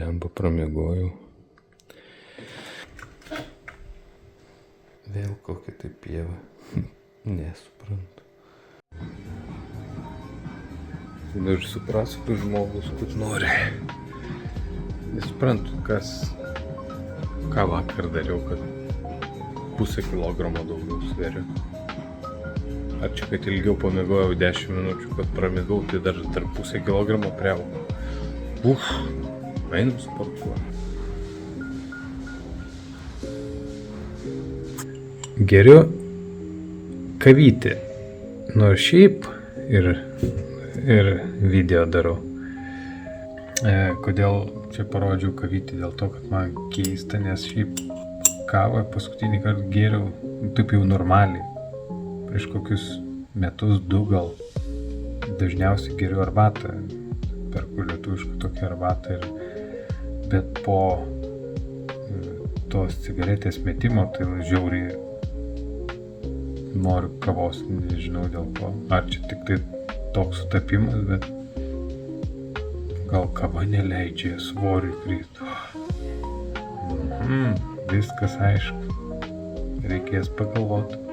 Blemba pramiegojau. Vėl kokia tai pieva. Nesuprantu. Ir suprasiu, kad žmogus, kad nori. Nesuprantu, ką vakar dariau, kad 0,5 kilogramo daugiau sveriu. Ar čia, kad ilgiau pamiegojau 10 minučių, kad pramiegau, tai dar 0,5 kilogramo priaugau. Einam sportuoti. Geriu kavytę, nors šiaip ir video darau. Kodėl čia parodžiau kavytę? Dėl to, kad man keista, nes šiaip kavą paskutinį kartą gėriau taip jau normaliai. Prieš kokius metus, 2 gal. Dažniausiai geriu arbatą, perku lietuvišką tokią arbatą. Bet po tos cigaretės metimo, tai žiauriai noriu kavos, nežinau dėl ko. Ar čia tik tai toks sutapimas, bet gal kava neleidžia svoriui krist. Viskas aišku. Reikės pagalvoti.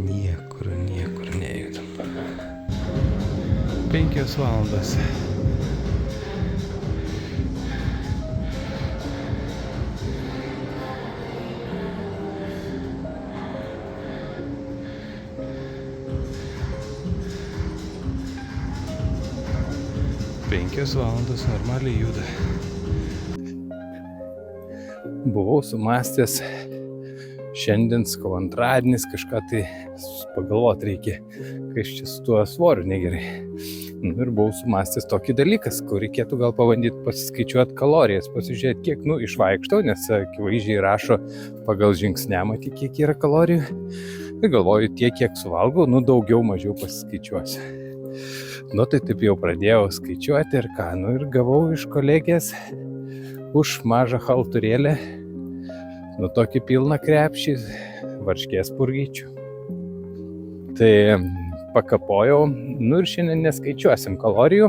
Niekur nejudam. 5 valandas. Normaliai juda. Buvau sumąstęs šiandien, sakau, antradienis, kažką tai pagalvoti reikia, kas čia su tuo svoriu negerai. Ir buvau sumąstęs tokį dalyką, kur reikėtų gal pabandyti pasiskaičiuoti kalorijas, pasižiūrėti, kiek, išvaikštau, nes akivaizdžiai rašo pagal žingsniamatį, kiek yra kalorijų. Ir galvoju, tiek, kiek suvalgau, daugiau, mažiau pasiskaičiuosiu. Tai taip jau pradėjau skaičiuoti ir ką, ir gavau iš kolegės už mažą halturėlę, tokį pilną krepšį varškės purgyčių. Tai pakapojau, ir šiandien neskaičiuosim kalorijų,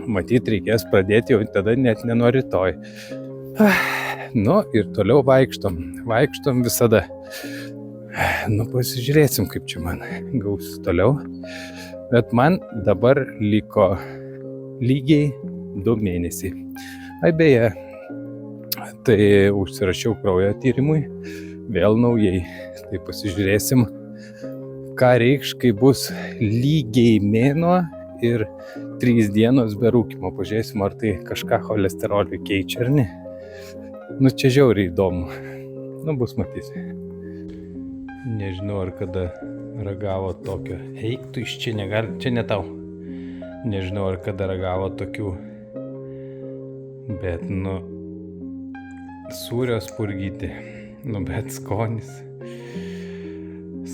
matyt reikės pradėti jau tada net ne nuo rytoj. Ir toliau vaikštom visada. Pasižiūrėsim, kaip čia man gausis toliau. Bet man dabar liko lygiai 2 mėnesiai. Beje, tai užsirašiau kraujo tyrimui, vėl naujai. Tai pasižiūrėsim, ką reikš, kai bus lygiai mėnuo ir 3 dienos be rūkymo. Pažiūrėsim, ar tai kažką cholesterolį keičia ar ne. Čia žiauriai įdomu. Bus matysi. Nežinau, ar kada ragavo tokio. Eik tu iš čia, negali, čia ne tau. Nežinau, ar kada ragavo tokių. Bet, sūrio spurgyti. Bet skonis.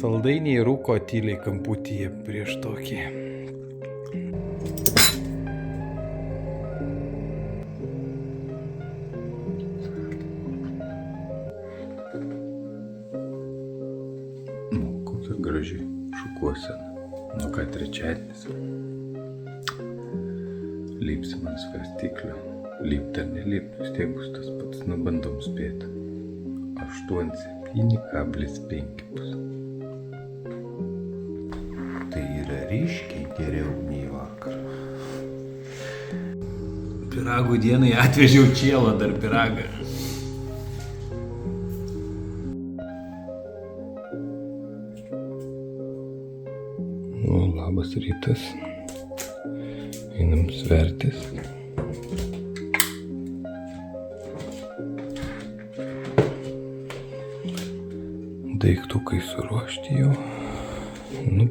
Saldainiai rūko tyliai kamputyje prieš tokį. Graži šukuosena. Ką trečiadienis. Lypsim ant svarstyklio. Lypt ar nelypt, vis tiek bus tas pats. Bandom spėti. 8,7,5 bus. Tai yra ryškiai geriau nei vakar. Piragų dienai atvežiau čielą dar piragą. Labas rytas. Einam svertis. Daiktukai suruošti jau.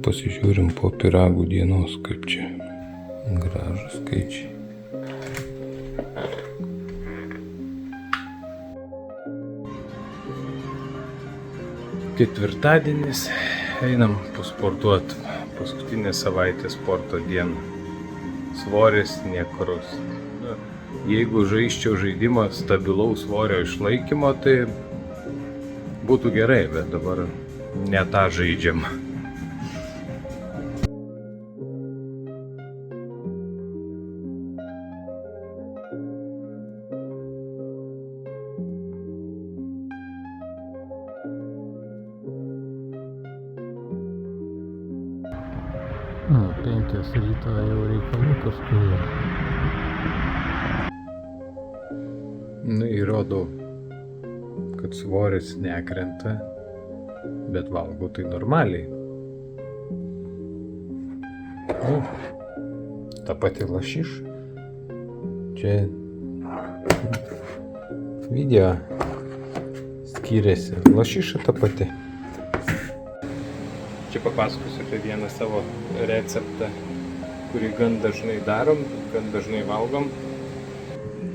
Pasižiūrim po piragų dienos, kaip čia gražus skaičiai. Ketvirtadienis. Einam pasportuoti. Paskutinė savaitė sporto diena. svoris niekurus. Jeigu žaisčiau žaidimą stabilaus svorio išlaikymo, tai būtų gerai, bet dabar ne tą žaidžiam. Nu, 5 ryto jau reikalų kažkur yra. Nu, įrodau, kad svoris nekrenta, bet valgau tai normaliai. Nu, ta pati lašiša. Čia video skiriasi. Lašiša ta pati. Čia papasakosiu apie vieną savo receptą, kurį gan dažnai darom, gan dažnai valgom.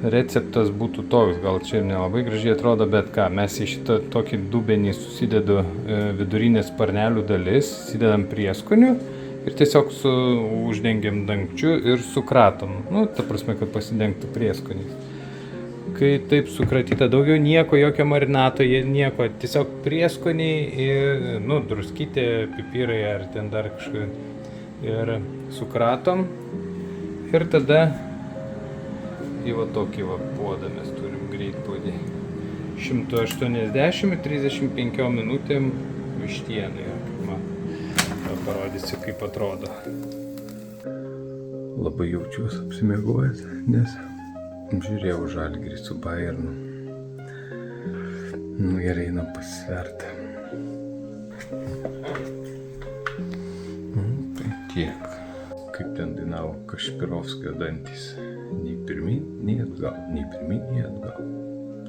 Receptas būtų toks, gal čia ir nelabai gražiai atrodo, bet ką, mes į šitą tokį dubenį susidedu vidurinės sparnelių dalis, įsidedam prieskonių ir tiesiog uždengiam dangčiu ir sukratom. Nu, ta prasme, kad pasidengtų prieskoniais. Kai taip sukratyta, daugiau nieko, jokio marinato, nieko, tiesiog prieskoniai ir, nu, druskytė, pipirai ar ten dar kažką. Ir sukratom ir tada į va tokį va puodą mes turim greitpuodį. 180-35 minutėm vištienai. Parodysiu, kaip atrodo. Labai jaučiuosi apsimiegojęs, nes žiūrėjau Žalgirį su Bayernu. Nu gerai, einam pasisverti. Tai tiek. Kaip ten dainavo Kašpirovskio dantys. Nei pirmin, nei atgal. Nei pirmin, nei atgal.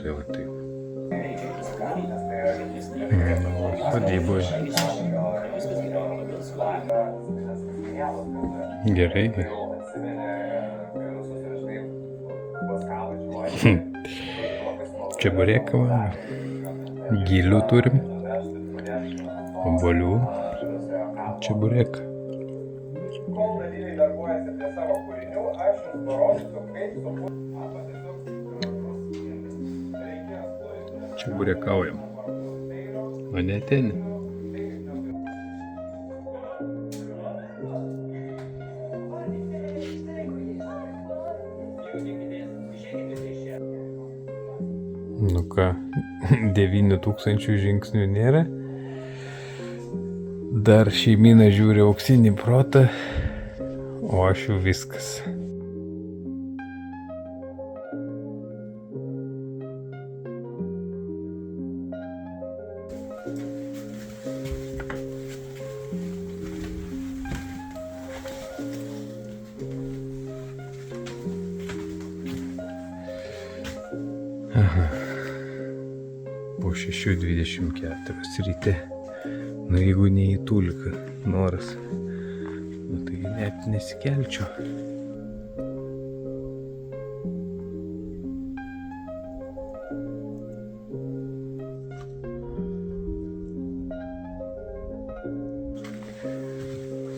Tai va taip. Sodyboje. Gerai. Čebureką, gilių turim, obuolių, čebureką. Čeburekaujam, o ne ten. Nu ką, 9000 žingsnių nėra. Dar šeimyna žiūri auksinį protą, o aš jau viskas. Aha. Po 6:24 ryte. Nu jeigu ne į tulką noras, nu tai net nesikelčiau.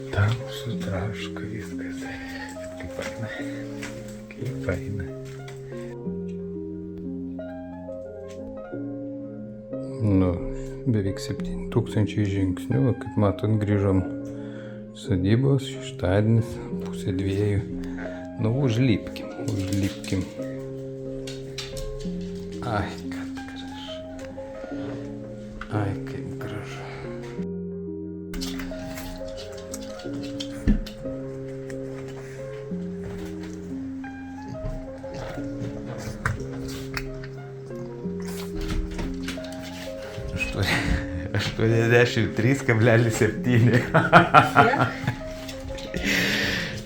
Tam sutraška viskas. Kaip faina. Kaip faina. Nu, beveik 7000 žingsnių, kaip matot, grįžom sodybos, šeštadienis, 1:30. Nu, užlipkim. Ai, kad gražu. Ai, kaip gražu. Aš 83,7.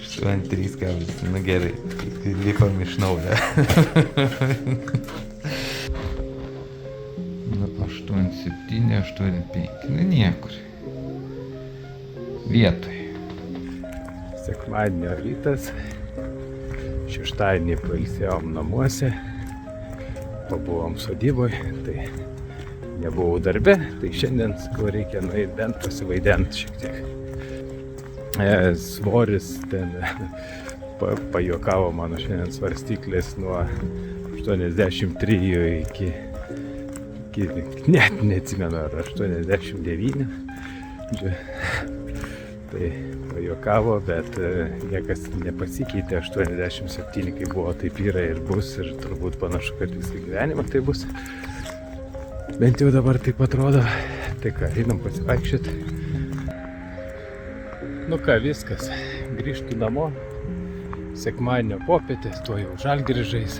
83,7. Nu gerai, likom iš naujo. Nu 87, 85. Nu niekur. Vietoj. Sekmadienio rytas. Šeštadienį pailsėjom namuose. Pabuvom sodyboje. Tai nebuvau darbe, tai šiandien reikia nueiti bent pasivaidenti šiek tiek. Svoris ten pajuokavo mano šiandien svarstyklės nuo 83 iki net neatsimenu, ar 89. Tai pajuokavo, bet niekas nepasikeitė. 87 kai buvo, taip yra ir bus, ir turbūt panašu, kad visą gyvenimą tai bus. Bent jau dabar taip atrodo. Tai ką, einam pasivaikščioti. Nu ką, viskas. Grįžtu namo. Sekmadienio popietė, tuo jau Žalgiris žais.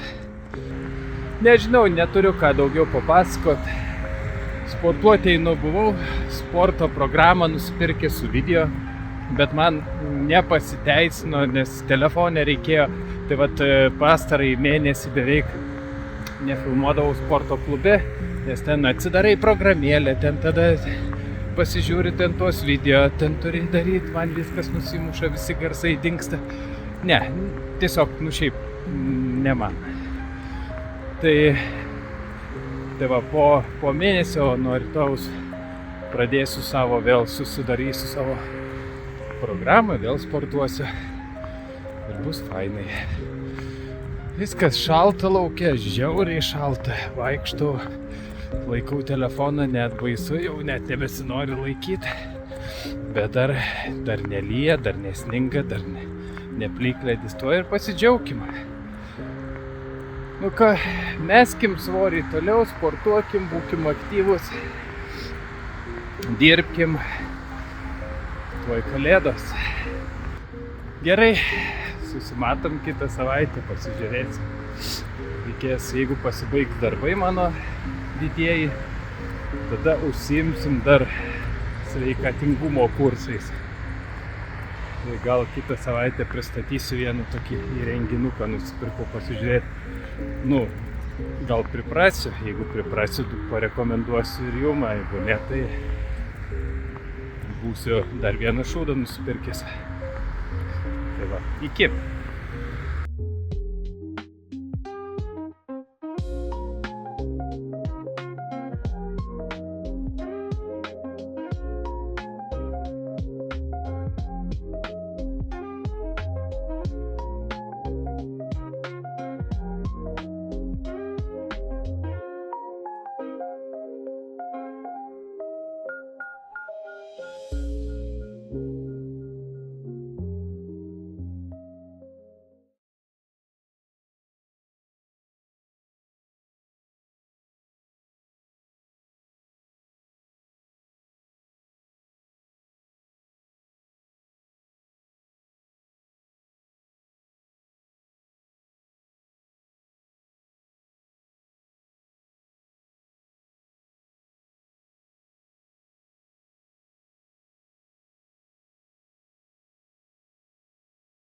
Nežinau, neturiu ką daugiau papasakot. Sportuoti einu buvau, sporto programą nusipirkė su video, bet man nepasiteisino, nes telefone reikėjo. Tai vat pastarąjį mėnesį beveik nefilmuodavau sporto klube, nes ten atsidarai programėlę, ten tada pasižiūri ten tuos video, ten turi daryti, man viskas nusimuša, visi garsai dingsta. Ne, tiesiog, šiaip, ne man. Tai va, po mėnesio nuo rytojaus pradėsiu vėl susidarysiu savo programą, vėl sportuosiu ir bus fainai. Viskas šalta lauke, žiauriai šalta, vaikštau, laikau telefoną, net baisu, jau net nebesinori laikyti, bet dar nelyja, dar nesninga, dar neplikledis, tuo ir pasidžiaugkim. Nu ką, meskim svorį toliau, sportuokim, būkim aktyvus, dirbkim, tuoj kalėdos. Gerai, susimatom kitą savaitę, pasižiūrėsim. Reikės, jeigu pasibaigs darbai mano didieji, tada užsiimsim dar sveikatingumo kursais. Tai gal kitą savaitę pristatysiu vieną tokį įrenginuką, nusipirkau pasižiūrėti. Gal priprasiu, jeigu priprasiu, parekomenduosiu ir jum, jeigu ne, tai būsiu dar vieną šūdą nusipirkęs. Tai va, iki.